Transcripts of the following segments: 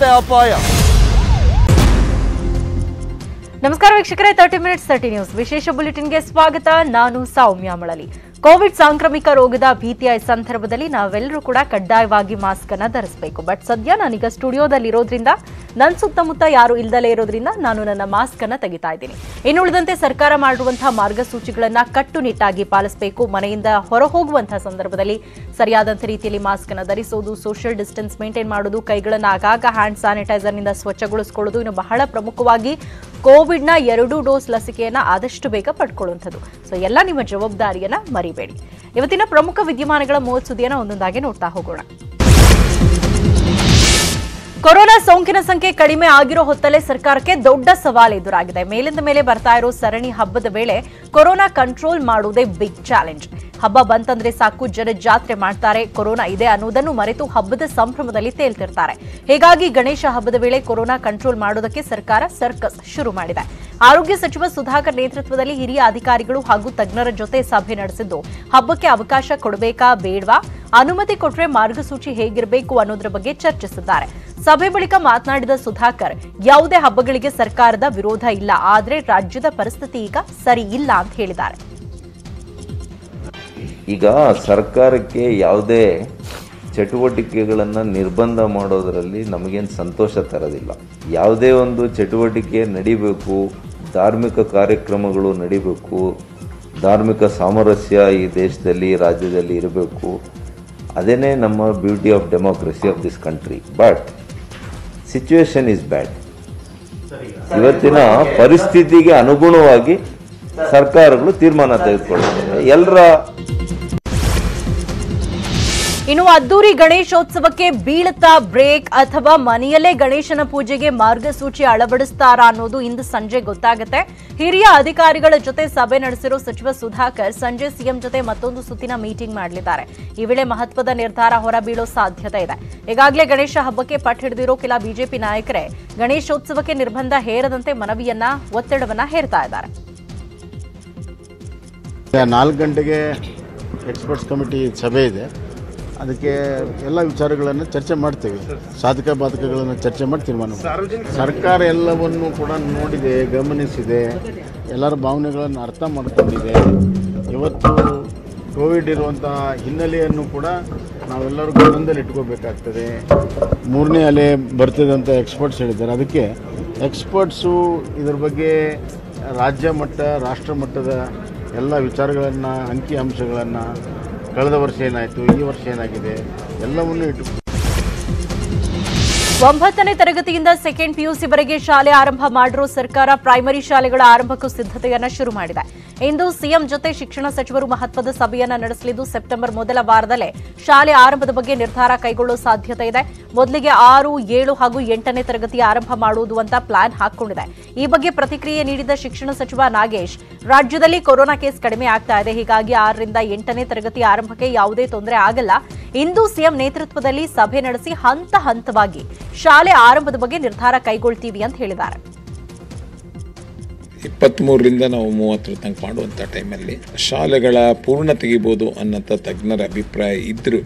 ಅಪಾಯ. ನಮಸ್ಕಾರ ವೀಕ್ಷಕರೇ, 30 ಮಿನಿಟ್ಸ್ 30 ನ್ಯೂಸ್ ವಿಶೇಷ ಬುಲೆಟಿನ್ಗೆ ಸ್ವಾಗತ. ನಾನು ಸೌಮ್ಯ ಮಳಲಿ. ಕೋವಿಡ್ ಸಾಂಕ್ರಾಮಿಕ ರೋಗದ ಭೀತಿಯ ಸಂದರ್ಭದಲ್ಲಿ ನಾವೆಲ್ಲರೂ ಕೂಡ ಕಡ್ಡಾಯವಾಗಿ ಮಾಸ್ಕ್ ಅನ್ನು ಧರಿಸಬೇಕು. ಬಟ್ ಸದ್ಯ ನಾನೀಗ ಸ್ಟುಡಿಯೋದಲ್ಲಿ ಇರೋದ್ರಿಂದ ನನ್ನ ಸುತ್ತಮುತ್ತ ಯಾರು ಇಲ್ದಲೇ ಇರೋದ್ರಿಂದ ನಾನು ನನ್ನ ಮಾಸ್ಕ್ ಅನ್ನು ತೆಗಿತಾ ಇದ್ದೀನಿ. ಇನ್ನುಳಿದಂತೆ ಸರ್ಕಾರ ಮಾಡಿರುವಂತಹ ಮಾರ್ಗಸೂಚಿಗಳನ್ನ ಕಟ್ಟುನಿಟ್ಟಾಗಿ ಪಾಲಿಸಬೇಕು. ಮನೆಯಿಂದ ಹೊರ ಹೋಗುವಂತಹ ಸಂದರ್ಭದಲ್ಲಿ ಸರಿಯಾದಂತ ರೀತಿಯಲ್ಲಿ ಮಾಸ್ಕ್ ಅನ್ನು ಧರಿಸೋದು, ಸೋಷಿಯಲ್ ಡಿಸ್ಟೆನ್ಸ್ ಮೇಂಟೈನ್ ಮಾಡೋದು, ಕೈಗಳನ್ನು ಆಗಾಗ ಹ್ಯಾಂಡ್ ಸ್ಯಾನಿಟೈಸರ್ ನಿಂದ ಸ್ವಚ್ಛಗೊಳಿಸಿಕೊಳ್ಳೋದು, ಇನ್ನು ಬಹಳ ಪ್ರಮುಖವಾಗಿ ಕೋವಿಡ್ನ 2 ಡೋಸ್ ಲಸಿಕೆಯನ್ನ ಆದಷ್ಟು ಬೇಗ ಪಡ್ಕೊಳ್ಳುವಂಥದ್ದು. ಸೊ ಎಲ್ಲ ನಿಮ್ಮ ಜವಾಬ್ದಾರಿಯನ್ನ ಮರಿಬೇಡಿ. ಇವತ್ತಿನ ಪ್ರಮುಖ ವಿದ್ಯಮಾನಗಳ 30 ಸುದ್ದಿಯನ್ನು ಒಂದೊಂದಾಗಿ ನೋಡ್ತಾ ಹೋಗೋಣ. ಕೊರೋನಾ ಸೋಂಕಿನ ಸಂಖ್ಯೆ ಕಡಿಮೆ ಆಗಿರೋ ಹೊತ್ತಲ್ಲೇ ಸರ್ಕಾರಕ್ಕೆ ದೊಡ್ಡ ಸವಾಲು ಎದುರಾಗಿದೆ. ಮೇಲಿಂದ ಮೇಲೆ ಬರ್ತಾ ಇರೋ ಸರಣಿ ಹಬ್ಬದ ವೇಳೆ ಕೊರೋನಾ ಕಂಟ್ರೋಲ್ ಮಾಡುವುದೇ ಬಿಗ್ ಚಾಲೆಂಜ್. ಹಬ್ಬ ಬಂತಂದ್ರೆ ಸಾಕು, ಜನ ಜಾತ್ರೆ ಮಾಡ್ತಾರೆ. ಕೊರೋನಾ ಇದೆ ಅನ್ನೋದನ್ನು ಮರೆತು ಹಬ್ಬದ ಸಂಭ್ರಮದಲ್ಲಿ ತೇಲ್ತಿರ್ತಾರೆ. ಹೀಗಾಗಿ ಗಣೇಶ ಹಬ್ಬದ ವೇಳೆ ಕೊರೋನಾ ಕಂಟ್ರೋಲ್ ಮಾಡೋದಕ್ಕೆ ಸರ್ಕಾರ ಸರ್ಕಸ್ ಶುರು ಮಾಡಿದೆ. ಆರೋಗ್ಯ ಸಚಿವ ಸುಧಾಕರ್ ನೇತೃತ್ವದಲ್ಲಿ ಹಿರಿಯ ಅಧಿಕಾರಿಗಳು ಹಾಗೂ ತಜ್ಞರ ಜೊತೆ ಸಭೆ ನಡೆಸಿದ್ದು, ಹಬ್ಬಕ್ಕೆ ಅವಕಾಶ ಕೊಡಬೇಕಾ ಬೇಡವಾ, ಅನುಮತಿ ಕೊಟ್ರೆ ಮಾರ್ಗಸೂಚಿ ಹೇಗಿರಬೇಕು ಅನ್ನೋದ್ರ ಬಗ್ಗೆ ಚರ್ಚಿಸಿದ್ದಾರೆ. ಸಭೆ ಬಳಿಕ ಮಾತನಾಡಿದ ಸುಧಾಕರ್, ಯಾವುದೇ ಹಬ್ಬಗಳಿಗೆ ಸರ್ಕಾರದ ವಿರೋಧ ಇಲ್ಲ, ಆದರೆ ರಾಜ್ಯದ ಪರಿಸ್ಥಿತಿ ಈಗ ಸರಿ ಇಲ್ಲ ಅಂತ ಹೇಳಿದ್ದಾರೆ. ಈಗ ಸರ್ಕಾರಕ್ಕೆ ಯಾವುದೇ ಚಟುವಟಿಕೆಗಳನ್ನು ನಿರ್ಬಂಧ ಮಾಡೋದರಲ್ಲಿ ನಮಗೇನು ಸಂತೋಷ ತರೋದಿಲ್ಲ. ಯಾವುದೇ ಒಂದು ಚಟುವಟಿಕೆ ನಡಿಬೇಕು, ಧಾರ್ಮಿಕ ಕಾರ್ಯಕ್ರಮಗಳು ನಡಿಬೇಕು, ಧಾರ್ಮಿಕ ಸಾಮರಸ್ಯ ಈ ದೇಶದಲ್ಲಿ ರಾಜ್ಯದಲ್ಲಿ ಇರಬೇಕು. ಅದೇನೇ ನಮ್ಮ beauty of democracy of this country. But situation is bad. ಇವತ್ತಿನ ಪರಿಸ್ಥಿತಿಗೆ ಅನುಗುಣವಾಗಿ ಸರ್ಕಾರಗಳು ತೀರ್ಮಾನ ತೆಗೆದುಕೊಳ್ಳುತ್ತವೆ. ಎಲ್ಲರ ಇನ್ನು ಅದ್ದೂರಿ ಗಣೇಶೋತ್ಸವಕ್ಕೆ ಬೀಳುತ್ತಾ ಬ್ರೇಕ್ ಅಥವಾ ಮನೆಯಲ್ಲೇ ಗಣೇಶನ ಪೂಜೆಗೆ ಮಾರ್ಗಸೂಚಿ ಅಳವಡಿಸ್ತಾರಾ ಅನ್ನೋದು ಇಂದು ಸಂಜೆ ಗೊತ್ತಾಗುತ್ತೆ. ಹಿರಿಯ ಅಧಿಕಾರಿಗಳ ಜೊತೆ ಸಭೆ ನಡೆಸಿರೋ ಸಚಿವ ಸುಧಾಕರ್ ಸಂಜೆ ಸಿಎಂ ಜೊತೆ ಮತ್ತೊಂದು ಸುತ್ತಿನ ಮೀಟಿಂಗ್ ಮಾಡಲಿದ್ದಾರೆ. ಈ ವೇಳೆ ಮಹತ್ವದ ನಿರ್ಧಾರ ಹೊರಬೀಳೋ ಸಾಧ್ಯತೆ ಇದೆ. ಈಗಾಗಲೇ ಗಣೇಶ ಹಬ್ಬಕ್ಕೆ ಪಟ್ಟು ಹಿಡಿದಿರೋ ಕೆಲ ಬಿಜೆಪಿ ನಾಯಕರೇ ಗಣೇಶೋತ್ಸವಕ್ಕೆ ನಿರ್ಬಂಧ ಹೇರದಂತೆ ಮನವಿಯನ್ನ, ಒತ್ತಡವನ್ನ ಹೇರ್ತಾ ಇದ್ದಾರೆ. 4 ಗಂಟೆಗೆ ಎಕ್ಸ್ಪರ್ಟ್ಸ್ ಕಮಿಟಿ ಸಭೆ ಇದೆ. ಅದಕ್ಕೆ ಎಲ್ಲ ವಿಚಾರಗಳನ್ನು ಚರ್ಚೆ ಮಾಡ್ತೇವೆ. ಸಾಧಕ ಬಾಧಕಗಳನ್ನು ಚರ್ಚೆ ಮಾಡಿ ತೀರ್ಮಾನ. ಸರ್ಕಾರ ಎಲ್ಲವನ್ನು ಕೂಡ ನೋಡಿದೆ, ಗಮನಿಸಿದೆ, ಎಲ್ಲರ ಭಾವನೆಗಳನ್ನು ಅರ್ಥ ಮಾಡ್ಕೊಂಡಿದೆ. ಇವತ್ತು ಕೋವಿಡ್ ಇರುವಂತಹ ಹಿನ್ನೆಲೆಯನ್ನು ಕೂಡ ನಾವೆಲ್ಲರೂ ಗಮನದಲ್ಲಿ ಇಟ್ಕೋಬೇಕಾಗ್ತದೆ. 3ನೇ ಅಲೆ ಬರ್ತಿದೆ ಅಂತ ಎಕ್ಸ್ಪರ್ಟ್ಸ್ ಹೇಳಿದ್ದಾರೆ. ಅದಕ್ಕೆ ಎಕ್ಸ್ಪರ್ಟ್ಸು ಇದರ ಬಗ್ಗೆ ರಾಜ್ಯ ಮಟ್ಟ, ರಾಷ್ಟ್ರ ಮಟ್ಟದ ಎಲ್ಲ ವಿಚಾರಗಳನ್ನು, ಅಂಕಿ ಅಂಶಗಳನ್ನು, ಕಳೆದ ವರ್ಷ ಏನಾಯಿತು, ಈ ವರ್ಷ ಏನಾಗಿದೆ ಎಲ್ಲವನ್ನೂ ಇಟ್ಟು 9ನೇ ತರಗತಿಯಿಂದ ಸೆಕೆಂಡ್ ಪಿಯುಸಿವರೆಗೆ ಶಾಲೆ ಆರಂಭ ಮಾಡಿರೋ ಸರ್ಕಾರ ಪ್ರೈಮರಿ ಶಾಲೆಗಳ ಆರಂಭಕ್ಕೂ ಸಿದ್ಧತೆಯನ್ನ ಶುರು ಮಾಡಿದೆ. ಇಂದು ಸಿಎಂ ಜೊತೆ ಶಿಕ್ಷಣ ಸಚಿವರು ಮಹತ್ವದ ಸಭೆಯನ್ನ ನಡೆಸಲಿದ್ದು, ಸೆಪ್ಟೆಂಬರ್ ಮೊದಲ ವಾರದಲ್ಲೇ ಶಾಲೆ ಆರಂಭದ ಬಗ್ಗೆ ನಿರ್ಧಾರ ಕೈಗೊಳ್ಳೋ ಸಾಧ್ಯತೆ ಇದೆ. ಮೊದಲಿಗೆ 6, 7 ಹಾಗೂ 8ನೇ ತರಗತಿ ಆರಂಭ ಮಾಡುವುದು ಅಂತ ಪ್ಲಾನ್ ಹಾಕೊಂಡಿದೆ. ಈ ಬಗ್ಗೆ ಪ್ರತಿಕ್ರಿಯೆ ನೀಡಿದ ಶಿಕ್ಷಣ ಸಚಿವ ನಾಗೇಶ್, ರಾಜ್ಯದಲ್ಲಿ ಕೊರೋನಾ ಕೇಸ್ ಕಡಿಮೆ ಆಗ್ತಾ ಇದೆ, ಹೀಗಾಗಿ 6ರಿಂದ 8ನೇ ತರಗತಿ ಆರಂಭಕ್ಕೆ ಯಾವುದೇ ತೊಂದರೆ ಆಗಲ್ಲ. ಇಂದು ಸಿಎಂ ನೇತೃತ್ವದಲ್ಲಿ ಸಭೆ ನಡೆಸಿ ಹಂತ ಹಂತವಾಗಿ ಶಾಲೆ ಆರಂಭದ ಬಗ್ಗೆ ನಿರ್ಧಾರ ಕೈಗೊಳ್ತೀವಿ ಅಂತ ಹೇಳಿದ್ದಾರೆ. 23ರಿಂದ ನಾವು 30 ತನಕ ಮಾಡುವಂಥ ಟೈಮಲ್ಲಿ ಶಾಲೆಗಳ ಪೂರ್ಣ ತೆಗಿಬೋದು ಅನ್ನೋಂಥ ತಜ್ಞರ ಅಭಿಪ್ರಾಯ ಇದ್ರೂ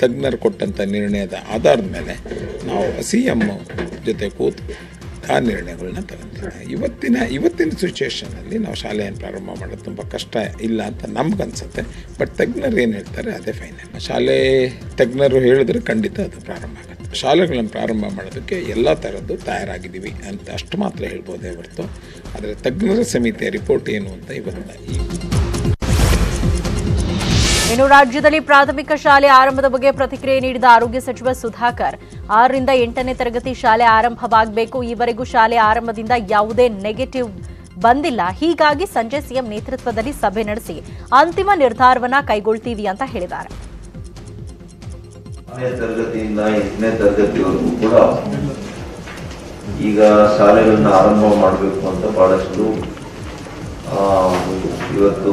ತಜ್ಞರು ಕೊಟ್ಟಂಥ ನಿರ್ಣಯದ ಆಧಾರದ ಮೇಲೆ ನಾವು CM ಜೊತೆ ಕೂತು ಆ ನಿರ್ಣಯಗಳನ್ನ ತಗೊಂತೀವಿ. ಇವತ್ತಿನ ಸಿಚುವೇಷನಲ್ಲಿ ನಾವು ಶಾಲೆಯನ್ನು ಪ್ರಾರಂಭ ಮಾಡೋದು ತುಂಬ ಕಷ್ಟ ಇಲ್ಲ ಅಂತ ನಮ್ಗನ್ಸುತ್ತೆ. ಬಟ್ ತಜ್ಞರು ಏನು ಹೇಳ್ತಾರೆ ಅದೇ ಫೈನಲ್. ಶಾಲೆ ತಜ್ಞರು ಹೇಳಿದ್ರೆ ಖಂಡಿತ ಅದು ಪ್ರಾರಂಭ ಆಗುತ್ತೆ. ಶಾಲೆಗಳನ್ನು ಪ್ರಾರಂಭ ಮಾಡೋದಕ್ಕೆ ಎಲ್ಲ ಥರದ್ದು ತಯಾರಾಗಿದ್ದೀವಿ ಅಂತ ಅಷ್ಟು ಮಾತ್ರ ಹೇಳ್ಬೋದೇ ಹೊರತು, ಆದರೆ ತಜ್ಞರ ಸಮಿತಿಯ ರಿಪೋರ್ಟ್ ಏನು ಅಂತ ಇವತ್ತು. ಇನ್ನು ರಾಜ್ಯದಲ್ಲಿ ಪ್ರಾಥಮಿಕ ಶಾಲೆ ಆರಂಭದ ಬಗ್ಗೆ ಪ್ರತಿಕ್ರಿಯೆ ನೀಡಿದ ಆರೋಗ್ಯ ಸಚಿವ ಸುಧಾಕರ್, 6ರಿಂದ 8ನೇ ತರಗತಿ ಶಾಲೆ ಆರಂಭವಾಗಬೇಕು. ಈವರೆಗೂ ಶಾಲೆ ಆರಂಭದಿಂದ ಯಾವುದೇ ನೆಗೆಟಿವ್ ಬಂದಿಲ್ಲ. ಹೀಗಾಗಿ ಸಂಜೆ ಸಿಎಂ ನೇತೃತ್ವದಲ್ಲಿ ಸಭೆ ನಡೆಸಿ ಅಂತಿಮ ನಿರ್ಧಾರವನ್ನ ಕೈಗೊಳ್ತೀವಿ ಅಂತ ಹೇಳಿದ್ದಾರೆ. 6ನೇ ತರಗತಿಯಿಂದ 8ನೇ ತರಗತಿವರೆಗೂ ಕೂಡ ಈಗ ಶಾಲೆಗಳನ್ನ ಆರಂಭ ಮಾಡಬೇಕು ಅಂತ ಬಹಳಷ್ಟು ಇವತ್ತು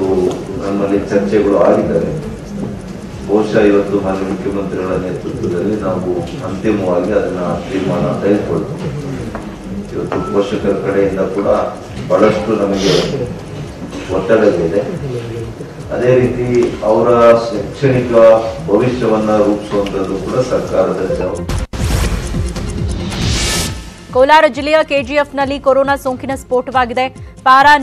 ನಮ್ಮಲ್ಲಿ ಚರ್ಚೆಗಳು ಆಗಿದ್ದಾರೆ. ಬಹುಶಃ ಇವತ್ತು ಮಾನ್ಯ ಮುಖ್ಯಮಂತ್ರಿಗಳ ನೇತೃತ್ವದಲ್ಲಿ ನಾವು ಅಂತಿಮವಾಗಿ ಅದನ್ನ ತೀರ್ಮಾನ ತೆಗೆದುಕೊಳ್ತೀವಿ. ಇವತ್ತು ಪೋಷಕರ ಕಡೆಯಿಂದ ಕೂಡ ಬಹಳಷ್ಟು ನಮಗೆ ಒತ್ತಡವಿದೆ. ಅದೇ ರೀತಿ ಅವರ ಶೈಕ್ಷಣಿಕ ಭವಿಷ್ಯವನ್ನ ರೂಪಿಸುವಂಥದ್ದು ಕೂಡ ಸರ್ಕಾರದ ಜವಾಬ್ದಾರಿ. ಕೋಲಾರ ಜಿಲ್ಲೆಯ ಕೆಜಿಎಫ್ನಲ್ಲಿ ಕೊರೋನಾ ಸೋಂಕಿನ ಸ್ಫೋಟವಾಗಿದೆ.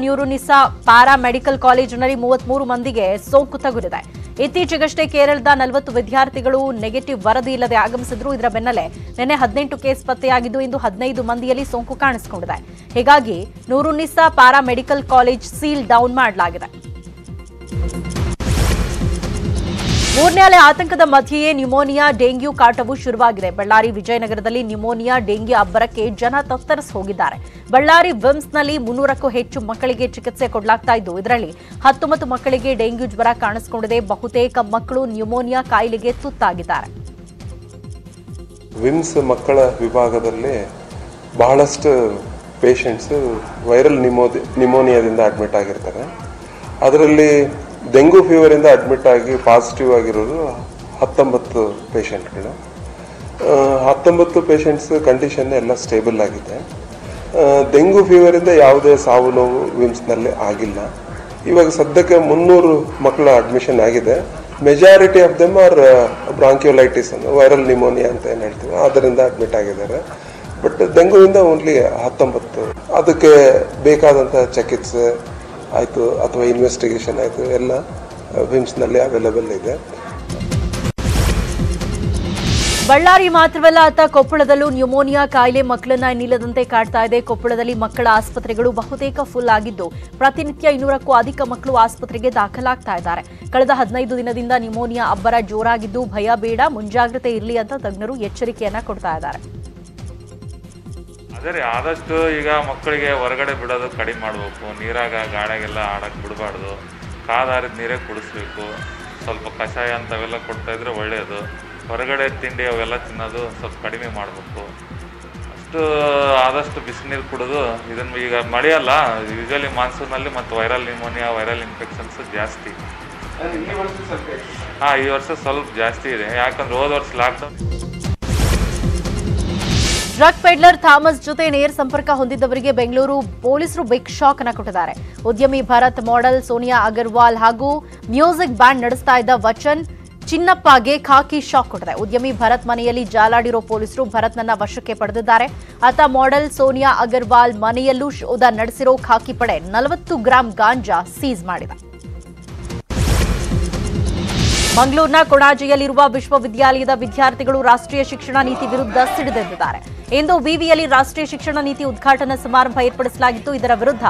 ನ್ಯೂರೋನಿಸಾ ಪ್ಯಾರಾ ಮೆಡಿಕಲ್ ಕಾಲೇಜಿನಲ್ಲಿ 33 ಮಂದಿಗೆ ಸೋಂಕು ತಗುಲಿದೆ. ಇತ್ತೀಚೆಗಷ್ಟೇ ಕೇರಳದ 40 ವಿದ್ಯಾರ್ಥಿಗಳು ನೆಗೆಟಿವ್ ವರದಿ ಇಲ್ಲದೆ ಆಗಮಿಸಿದ್ರು. ಇದರ ಬೆನ್ನಲ್ಲೇ ನಿನ್ನೆ 18 ಕೇಸ್ ಪತ್ತೆಯಾಗಿದ್ದು ಇಂದು 15 ಮಂದಿಯಲ್ಲಿ ಸೋಂಕು ಕಾಣಿಸಿಕೊಂಡಿದೆ. ಹೀಗಾಗಿ ನ್ಯೂರೋನಿಸಾ para medical college seal down ಮಾಡಲಾಗಿದೆ. ಮೂರನೇ ಅಲೆ ಆತಂಕದ ಮಧ್ಯೆಯೇ ನ್ಯೂಮೋನಿಯಾ ಡೆಂಗ್ಯೂ ಕಾಟವು ಶುರುವಾಗಿದೆ. ಬಳ್ಳಾರಿ ವಿಜಯನಗರದಲ್ಲಿ ನ್ಯೂಮೋನಿಯಾ ಡೆಂಗ್ಯೂ ಅಬ್ಬರಕ್ಕೆ ಜನ ತತ್ತರಿಸಿ ಹೋಗಿದ್ದಾರೆ. ಬಳ್ಳಾರಿ ವಿಮ್ಸ್ನಲ್ಲಿ 300ಕ್ಕೂ ಹೆಚ್ಚು ಮಕ್ಕಳಿಗೆ ಚಿಕಿತ್ಸೆ ಕೊಡಲಾಗ್ತಾ ಇದ್ದು ಇದರಲ್ಲಿ 19 ಮಕ್ಕಳಿಗೆ ಡೆಂಗ್ಯೂ ಜ್ವರ ಕಾಣಿಸಿಕೊಂಡಿದೆ. ಬಹುತೇಕ ಮಕ್ಕಳು ನ್ಯೂಮೋನಿಯಾ ಕಾಯಿಲೆಗೆ ತುತ್ತಾಗಿದ್ದಾರೆ. ವಿಮ್ಸ್ ಮಕ್ಕಳ ವಿಭಾಗದಲ್ಲಿ ಬಹಳಷ್ಟು ಪೇಷಂಟ್ಸ್ ವೈರಲ್ ನ್ಯೂಮೋನಿಯಾದಿಂದ ಅಡ್ಮಿಟ್ ಆಗಿರ್ತಾರೆ. ಅದರಲ್ಲಿ ಡೆಂಗು ಫೀವರಿಂದ ಅಡ್ಮಿಟ್ ಆಗಿ ಪಾಸಿಟಿವ್ ಆಗಿರೋರು 19 ಪೇಷಂಟ್ಗಳು. 19 ಪೇಷಂಟ್ಸ್ ಕಂಡೀಷನ್ ಎಲ್ಲ ಸ್ಟೇಬಲ್ ಆಗಿದೆ. ಡೆಂಗು ಫೀವರಿಂದ ಯಾವುದೇ ಸಾವು ನೋವು ವಿಮ್ಸ್ನಲ್ಲಿ ಆಗಿಲ್ಲ. ಇವಾಗ ಸದ್ಯಕ್ಕೆ 300 ಮಕ್ಕಳ ಅಡ್ಮಿಷನ್ ಆಗಿದೆ. Majority of them are bronchiolitis viral pneumonia ಅಂತ ಏನು ಹೇಳ್ತೀವಿ ಅದರಿಂದ ಅಡ್ಮಿಟ್ ಆಗಿದ್ದಾರೆ. ಬಟ್ ಡೆಂಗುವಿಂದ ಓನ್ಲಿ 19. ಅದಕ್ಕೆ ಬೇಕಾದಂಥ ಚಿಕಿತ್ಸೆ ಆಯಿತು ಅಥವಾ ಇನ್ವೆಸ್ಟಿಗೇಷನ್ ಆಯಿತು ಎಲ್ಲ ವಿಮ್ಸ್ನಲ್ಲಿ ಅವೈಲೇಬಲ್ ಇದೆ. ಬಳ್ಳಾರಿ ಮಾತ್ರವಲ್ಲ ಕೊಪ್ಪಳದಲ್ಲೂ ನ್ಯೂಮೋನಿಯಾ ಕಾಯಿಲೆ ಮಕ್ಕಳನ್ನ ನಿಲ್ಲದಂತೆ ಕಾಡ್ತಾ ಇದೆ. ಕೊಪ್ಪಳದಲ್ಲಿ ಮಕ್ಕಳ ಆಸ್ಪತ್ರೆಗಳು ಬಹುತೇಕ ಫುಲ್ ಆಗಿದ್ದು ಪ್ರತಿನಿತ್ಯ 200ಕ್ಕೂ ಅಧಿಕ ಮಕ್ಕಳು ಆಸ್ಪತ್ರೆಗೆ ದಾಖಲಾಗ್ತಾ ಇದ್ದಾರೆ. ಕಳೆದ 15 ದಿನದಿಂದ ನ್ಯೂಮೋನಿಯಾ ಅಬ್ಬರ ಜೋರಾಗಿದ್ದು ಭಯ ಬೇಡ, ಮುಂಜಾಗ್ರತೆ ಇರಲಿ ಅಂತ ತಜ್ಞರು ಎಚ್ಚರಿಕೆಯನ್ನ ಕೊಡ್ತಾ ಇದ್ದಾರೆ. ಅದೇ ರೀ, ಆದಷ್ಟು ಈಗ ಮಕ್ಕಳಿಗೆ ಹೊರಗಡೆ ಬಿಡೋದು ಕಡಿಮೆ ಮಾಡಬೇಕು. ನೀರಾಗ ಗಾಳಿಗೆಲ್ಲ ಆಡಕ್ಕೆ ಬಿಡಬಾರ್ದು. ಕಾದಾರಿದ ನೀರೇ ಕುಡಿಸ್ಬೇಕು. ಸ್ವಲ್ಪ ಕಷಾಯ ಅಂತವೆಲ್ಲ ಕೊಡ್ತಾಯಿದ್ರೆ ಒಳ್ಳೆಯದು. ಹೊರಗಡೆ ತಿಂಡಿ ಅವೆಲ್ಲ ತಿನ್ನೋದು ಸ್ವಲ್ಪ ಕಡಿಮೆ ಮಾಡಬೇಕು. ಆದಷ್ಟು ಬಿಸಿನೀರು ಕುಡಿದು ಇದನ್ನು ಈಗ ಮಳೆಯಲ್ಲ, ಯೂಶಲಿ ಮಾನ್ಸೂನಲ್ಲಿ ಮತ್ತು ವೈರಲ್ ನ್ಯೂಮೋನಿಯಾ ವೈರಲ್ ಇನ್ಫೆಕ್ಷನ್ಸ್ ಜಾಸ್ತಿ. ಈ ವರ್ಷ ಸ್ವಲ್ಪ ಜಾಸ್ತಿ ಇದೆ. ಯಾಕಂದ್ರೆ ಹೋದ ವರ್ಷ ಲಾಕ್ಡೌನ್. ಡ್ರಗ್ ಪೆಡ್ಲರ್ ಥಾಮಸ್ ಜೊತೆ ನೇರ ಸಂಪರ್ಕ ಹೊಂದಿದ್ದವರಿಗೆ ಬೆಂಗಳೂರು ಪೊಲೀಸರು ಬಿಗ್ ಶಾಕ್ ಅನ್ನು ಕೊಟ್ಟಿದ್ದಾರೆ. ಉದ್ಯಮಿ ಭರತ್, ಮಾಡೆಲ್ ಸೋನಿಯಾ ಅಗರ್ವಾಲ್ ಹಾಗೂ ಮ್ಯೂಸಿಕ್ ಬ್ಯಾಂಡ್ ನಡೆಸ್ತಾ ಇದ್ದ ವಚನ್ ಚಿನ್ನಪ್ಪಗೆ ಖಾಕಿ ಶಾಕ್ ಕೊಟ್ಟಿದೆ. ಉದ್ಯಮಿ ಭರತ್ ಮನೆಯಲ್ಲಿ ಜಾಲಾಡಿರೋ ಪೊಲೀಸರು ಭರತ್ನನ್ನ ವಶಕ್ಕೆ ಪಡೆದಿದ್ದಾರೆ. ಆತ ಮಾಡೆಲ್ ಸೋನಿಯಾ ಅಗರ್ವಾಲ್ ಮನೆಯಲ್ಲೂ ಶೋಧ ನಡೆಸಿರೋ ಖಾಕಿ ಪಡೆ 40 ಗ್ರಾಂ ಗಾಂಜಾ ಸೀಸ್ ಮಾಡಿದೆ. ಮಂಗಳೂರಿನ ಕೊಣಾಜಿಯಲ್ಲಿರುವ ವಿಶ್ವವಿದ್ಯಾಲಯದ ವಿದ್ಯಾರ್ಥಿಗಳು ರಾಷ್ಟ್ರೀಯ ಶಿಕ್ಷಣ ನೀತಿ ವಿರುದ್ಧ ಸಿಡಿದೆದ್ದಿದ್ದಾರೆ. ಇಂದು ವಿವಿಯಲ್ಲಿ ರಾಷ್ಟ್ರೀಯ ಶಿಕ್ಷಣ ನೀತಿ ಉದ್ಘಾಟನಾ ಸಮಾರಂಭ ಏರ್ಪಡಿಸಲಾಗಿತ್ತು. ಇದರ ವಿರುದ್ಧ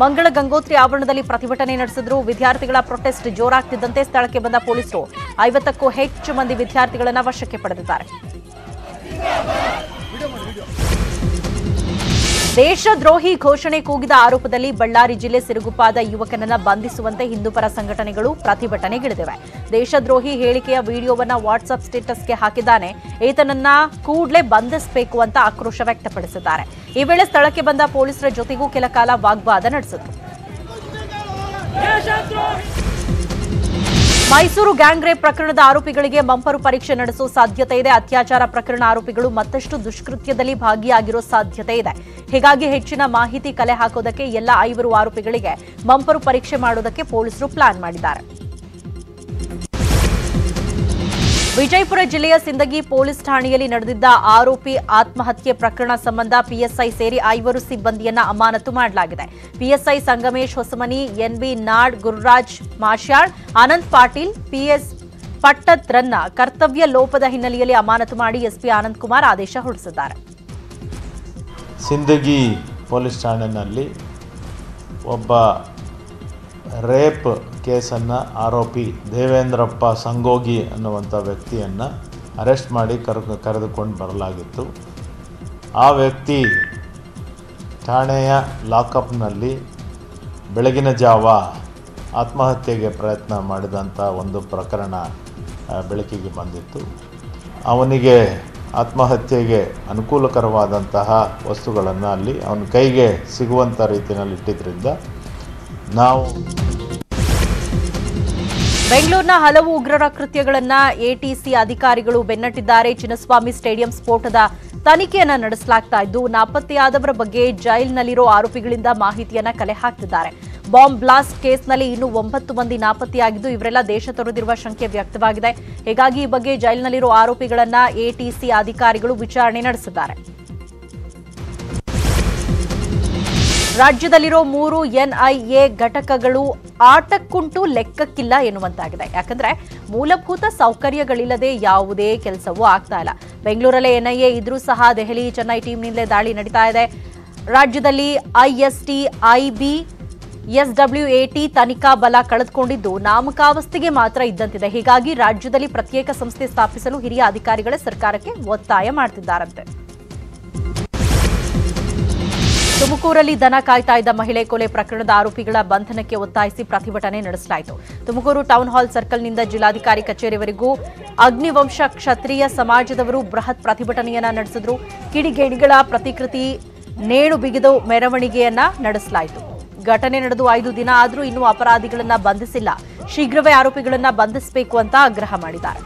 ಮಂಗಳ ಗಂಗೋತ್ರಿ ಆವರಣದಲ್ಲಿ ಪ್ರತಿಭಟನೆ ನಡೆಸಿದ್ರು. ವಿದ್ಯಾರ್ಥಿಗಳ ಪ್ರೊಟೆಸ್ಟ್ ಜೋರಾಗ್ತಿದ್ದಂತೆ ಸ್ಥಳಕ್ಕೆ ಬಂದ ಪೊಲೀಸರು 50ಕ್ಕೂ ಹೆಚ್ಚು ಮಂದಿ ವಿದ್ಯಾರ್ಥಿಗಳನ್ನು ವಶಕ್ಕೆ ಪಡೆದಿದ್ದಾರೆ. ದೇಶದ್ರೋಹಿ ಘೋಷಣೆ ಕೂಗಿದ ಆರೋಪದಲ್ಲಿ ಬಳ್ಳಾರಿ ಜಿಲ್ಲೆ ಸಿರುಗುಪ್ಪಾದ ಯುವಕನನ್ನ ಬಂಧಿಸುವಂತೆ ಹಿಂದೂಪರ ಸಂಘಟನೆಗಳು ಪ್ರತಿಭಟನೆಗಿಳಿದಿವೆ. ದೇಶದ್ರೋಹಿ ಹೇಳಿಕೆಯ ವಿಡಿಯೋವನ್ನ ವಾಟ್ಸ್ಆಪ್ ಸ್ಟೇಟಸ್ಗೆ ಹಾಕಿದ್ದಾನೆ. ಈತನನ್ನ ಕೂಡಲೇ ಬಂಧಿಸಬೇಕು ಅಂತ ಆಕ್ರೋಶ ವ್ಯಕ್ತಪಡಿಸಿದ್ದಾರೆ. ಈ ವೇಳೆ ಸ್ಥಳಕ್ಕೆ ಬಂದ ಪೊಲೀಸರ ಜೊತೆಗೂ ಕೆಲ ಕಾಲ ವಾಗ್ವಾದ ನಡೆಸಿತು. ಮೈಸೂರು ಗ್ಯಾಂಗ್ ರೇಪ್ ಪ್ರಕರಣದ ಆರೋಪಿಗಳಿಗೆ ಮಂಪರು ಪರೀಕ್ಷೆ ನಡೆಸುವ ಸಾಧ್ಯತೆ ಇದೆ. ಅತ್ಯಾಚಾರ ಪ್ರಕರಣ ಆರೋಪಿಗಳು ಮತ್ತಷ್ಟು ದುಷ್ಕೃತ್ಯದಲ್ಲಿ ಭಾಗಿಯಾಗಿರೋ ಸಾಧ್ಯತೆ ಇದೆ. ಹೀಗಾಗಿ ಹೆಚ್ಚಿನ ಮಾಹಿತಿ ಕಲೆ ಹಾಕೋದಕ್ಕೆ ಎಲ್ಲ 5 ಆರೋಪಿಗಳಿಗೆ ಮಂಪರು ಪರೀಕ್ಷೆ ಮಾಡೋದಕ್ಕೆ ಪೊಲೀಸರು ಪ್ಲಾನ್ ಮಾಡಿದ್ದಾರೆ. ವಿಜಯಪುರ ಜಿಲ್ಲೆಯ ಸಿಂದಗಿ ಪೊಲೀಸ್ ಠಾಣೆಯಲ್ಲಿ ನಡೆದಿದ್ದ ಆರೋಪಿ ಆತ್ಮಹತ್ಯೆ ಪ್ರಕರಣ ಸಂಬಂಧ ಪಿಎಸ್ಐ ಸೇರಿ 5 ಸಿಬ್ಬಂದಿಯನ್ನ ಅಮಾನತು ಮಾಡಲಾಗಿದೆ. ಪಿಎಸ್ಐ ಸಂಗಮೇಶ್ ಹೊಸಮನಿ, ಎನ್ಬಿ ನಾಡ್, ಗುರುರಾಜ್ ಮಾಶ್ಯಾಳ್, ಆನಂದ್ ಪಾಟೀಲ್, ಪಿಎಸ್ ಪಟ್ಟದ್ರನ್ನ ಕರ್ತವ್ಯ ಲೋಪದ ಹಿನ್ನೆಲೆಯಲ್ಲಿ ಅಮಾನತು ಮಾಡಿ ಎಸ್ಪಿ ಆನಂದ್ ಕುಮಾರ್ ಆದೇಶ ಹೊರಡಿಸಿದ್ದಾರೆ. ಸಿಂದಗಿ ಪೊಲೀಸ್ ಠಾಣೆಯಲ್ಲಿ ಒಬ್ಬ ರೇಪ್ ಕೇಸನ್ನು ಆರೋಪಿ ದೇವೇಂದ್ರಪ್ಪ ಸಂಗೋಗಿ ಅನ್ನುವಂಥ ವ್ಯಕ್ತಿಯನ್ನು ಅರೆಸ್ಟ್ ಮಾಡಿ ಕರೆದುಕೊಂಡು ಬರಲಾಗಿತ್ತು. ಆ ವ್ಯಕ್ತಿ ಠಾಣೆಯ ಲಾಕಪ್ನಲ್ಲಿ ಬೆಳಗಿನ ಜಾವ ಆತ್ಮಹತ್ಯೆಗೆ ಪ್ರಯತ್ನ ಮಾಡಿದಂಥ ಒಂದು ಪ್ರಕರಣ ಬೆಳಕಿಗೆ ಬಂದಿತ್ತು. ಅವನಿಗೆ ಆತ್ಮಹತ್ಯೆಗೆ ಅನುಕೂಲಕರವಾದಂತಹ ವಸ್ತುಗಳನ್ನು ಅಲ್ಲಿ ಅವನ ಕೈಗೆ ಸಿಗುವಂಥ ರೀತಿಯಲ್ಲಿ ಇಟ್ಟಿದ್ದರಿಂದ ನಾವು ಬೆಂಗಳೂರಿನ ಹಲವು ಉಗ್ರರ ಕೃತ್ಯಗಳನ್ನ ಎಟಿಸಿ ಅಧಿಕಾರಿಗಳು ಬೆನ್ನಟ್ಟಿದ್ದಾರೆ. ಚಿನ್ನಸ್ವಾಮಿ ಸ್ಟೇಡಿಯಂ ಸ್ಫೋಟದ ತನಿಖೆಯನ್ನ ನಡೆಸಲಾಗ್ತಾ ಇದ್ದು ನಾಪತ್ತೆಯಾದವರ ಬಗ್ಗೆ ಜೈಲಿನಲ್ಲಿರೋ ಆರೋಪಿಗಳಿಂದ ಮಾಹಿತಿಯನ್ನ ಕಲೆ ಹಾಕ್ತಿದ್ದಾರೆ. ಬಾಂಬ್ ಬ್ಲಾಸ್ಟ್ ಕೇಸ್ನಲ್ಲಿ ಇನ್ನೂ 9 ಮಂದಿ ನಾಪತ್ತೆಯಾಗಿದ್ದು ಇವರೆಲ್ಲ ದೇಶ ತೊರೆದಿರುವ ಶಂಕೆ ವ್ಯಕ್ತವಾಗಿದೆ. ಹೀಗಾಗಿ ಈ ಬಗ್ಗೆ ಜೈಲಿನಲ್ಲಿರೋ ಆರೋಪಿಗಳನ್ನ ಎಟಿಸಿ ಅಧಿಕಾರಿಗಳು ವಿಚಾರಣೆ ನಡೆಸಿದ್ದಾರೆ. ರಾಜ್ಯದಲ್ಲಿರೋ 3 NIA ಘಟಕಗಳು ಆಟಕ್ಕುಂಟು ಲೆಕ್ಕಕ್ಕಿಲ್ಲ ಎನ್ನುವಂತಾಗಿದೆ. ಯಾಕಂದ್ರೆ ಮೂಲಭೂತ ಸೌಕರ್ಯಗಳಿಲ್ಲದೆ ಯಾವುದೇ ಕೆಲಸವೂ ಆಗ್ತಾ ಇಲ್ಲ. ಬೆಂಗಳೂರಲ್ಲೇ NIA ಇದ್ರೂ ಸಹ ದೆಹಲಿ ಚೆನ್ನೈ ಟೀಮ್ನಿಂದಲೇ ದಾಳಿ ನಡೀತಾ ಇದೆ. ರಾಜ್ಯದಲ್ಲಿ IST, IB, SWAT ತನಿಖಾ ಬಲ ಕಳೆದುಕೊಂಡಿದ್ದು ನಾಮಕಾವಸ್ಥೆಗೆ ಮಾತ್ರ ಇದ್ದಂತಿದೆ. ಹೀಗಾಗಿ ರಾಜ್ಯದಲ್ಲಿ ಪ್ರತ್ಯೇಕ ಸಂಸ್ಥೆ ಸ್ಥಾಪಿಸಲು ಹಿರಿಯ ಅಧಿಕಾರಿಗಳೇ ಸರ್ಕಾರಕ್ಕೆ ಒತ್ತಾಯ ಮಾಡ್ತಿದ್ದಾರಂತೆ. ತುಮಕೂರಲ್ಲಿ ದನ ಕಾಯ್ತಾ ಇದ್ದ ಮಹಿಳೆ ಕೊಲೆ ಪ್ರಕರಣದ ಆರೋಪಿಗಳ ಬಂಧನಕ್ಕೆ ಒತ್ತಾಯಿಸಿ ಪ್ರತಿಭಟನೆ ನಡೆಸಲಾಯಿತು. ತುಮಕೂರು ಟೌನ್ ಹಾಲ್ ಸರ್ಕಲ್ನಿಂದ ಜಿಲ್ಲಾಧಿಕಾರಿ ಕಚೇರಿವರೆಗೂ ಅಗ್ನಿವಂಶ ಕ್ಷತ್ರಿಯ ಸಮಾಜದವರು ಬೃಹತ್ ಪ್ರತಿಭಟನೆಯನ್ನ ನಡೆಸಿದ್ರು. ಕಿಡಿಗೇಡಿಗಳ ಪ್ರತಿಕೃತಿ ನೇಣು ಬಿಗಿದು ಮೆರವಣಿಗೆಯನ್ನ ನಡೆಸಲಾಯಿತು. ಘಟನೆ ನಡೆದು 5 ದಿನ ಆದರೂ ಇನ್ನೂ ಅಪರಾಧಿಗಳನ್ನ ಬಂಧಿಸಿಲ್ಲ. ಶೀಘ್ರವೇ ಆರೋಪಿಗಳನ್ನ ಬಂಧಿಸಬೇಕು ಅಂತ ಆಗ್ರಹ ಮಾಡಿದ್ದಾರೆ.